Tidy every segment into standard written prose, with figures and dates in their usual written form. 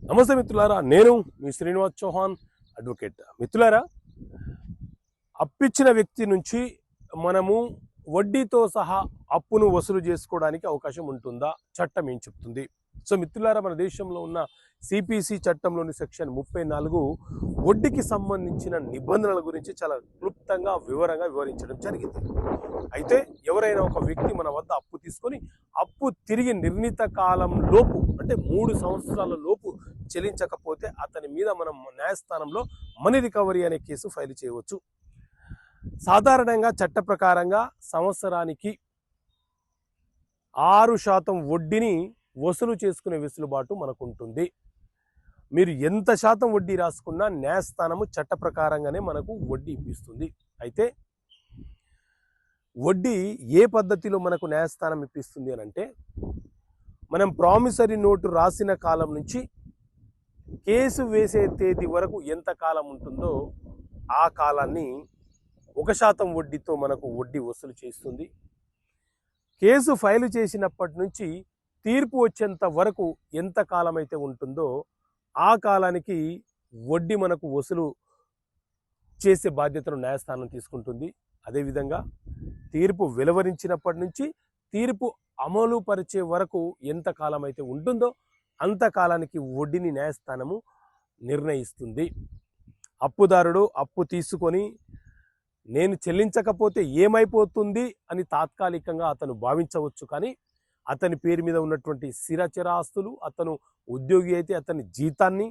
నమస్తే మిత్రులారా, నేను మీ శ్రీనివాస్ చౌహాన్ అడ్వకేట్. మిత్రులారా, అప్పిచ్చిన వ్యక్తి నుంచి మనము వడ్డీతో సహా అప్పును వసూలు చేసుకోవడానికి అవకాశం ఉంటుందా? చట్టం ఏం చెప్తుంది? సో మిత్రులారా, మన దేశంలో ఉన్న సిపిసి చట్టంలోని సెక్షన్ 34 వడ్డీకి సంబంధించిన నిబంధనల గురించి చాలా క్లుప్తంగా వివరంగా వివరించడం జరిగింది. అయితే ఎవరైనా ఒక వ్యక్తి మన వద్ద అప్పు తీసుకొని అప్పు తిరిగి నిర్ణీత కాలం లోపు అంటే 3 సంవత్సరాల లోపు చెల్లించకపోతే అతని మీద మనం న్యాయస్థానంలో మనీ రికవరీ అనే కేసు ఫైల్ చేయవచ్చు. సాధారణంగా చట్ట ప్రకారంగా సంవత్సరానికి 6% వడ్డీని వసూలు చేసుకునే వెసులుబాటు మనకు ఉంటుంది. మీరు ఎంత శాతం వడ్డీ రాసుకున్నా న్యాయస్థానము చట్ట ప్రకారంగానే మనకు వడ్డీ ఇప్పిస్తుంది. అయితే వడ్డీ ఏ పద్ధతిలో మనకు న్యాయస్థానం ఇప్పిస్తుంది అని అంటే, మనం ప్రామిసరీ నోటు రాసిన కాలం నుంచి కేసు వేసే తేదీ వరకు ఎంత కాలం ఉంటుందో ఆ కాలాన్ని 1% వడ్డీతో మనకు వడ్డీ వసూలు చేస్తుంది. కేసు ఫైలు చేసినప్పటి నుంచి తీర్పు వచ్చేంత వరకు ఎంత కాలం అయితే ఉంటుందో ఆ కాలానికి వడ్డీ మనకు వసూలు చేసే బాధ్యతను న్యాయస్థానం తీసుకుంటుంది. అదేవిధంగా తీర్పు వెలువరించినప్పటి నుంచి తీర్పు అమలు పరిచే వరకు ఎంత కాలం అయితే ఉంటుందో అంత కాలానికి వడ్డీని న్యాయస్థానము నిర్ణయిస్తుంది. అప్పుదారుడు అప్పు తీసుకొని నేను చెల్లించకపోతే ఏమైపోతుంది అని తాత్కాలికంగా అతను భావించవచ్చు. కానీ అతని పేరు మీద ఉన్నటువంటి స్థిరచర ఆస్తులు, అతను ఉద్యోగి అయితే అతని జీతాన్ని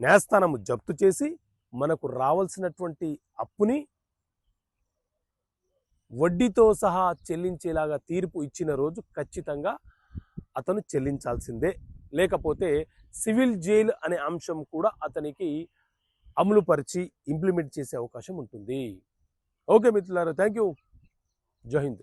న్యాయస్థానము జప్తు చేసి మనకు రావాల్సినటువంటి అప్పుని వడ్డీతో సహా చెల్లించేలాగా తీర్పు ఇచ్చిన రోజు ఖచ్చితంగా అతను చెల్లించాల్సిందే. లేకపోతే సివిల్ జైలు అనే అంశం కూడా అతనికి అమలుపరిచి ఇంప్లిమెంట్ చేసే అవకాశం ఉంటుంది. ఓకే మిత్రులారా, థ్యాంక్ యూ. జై హింద్.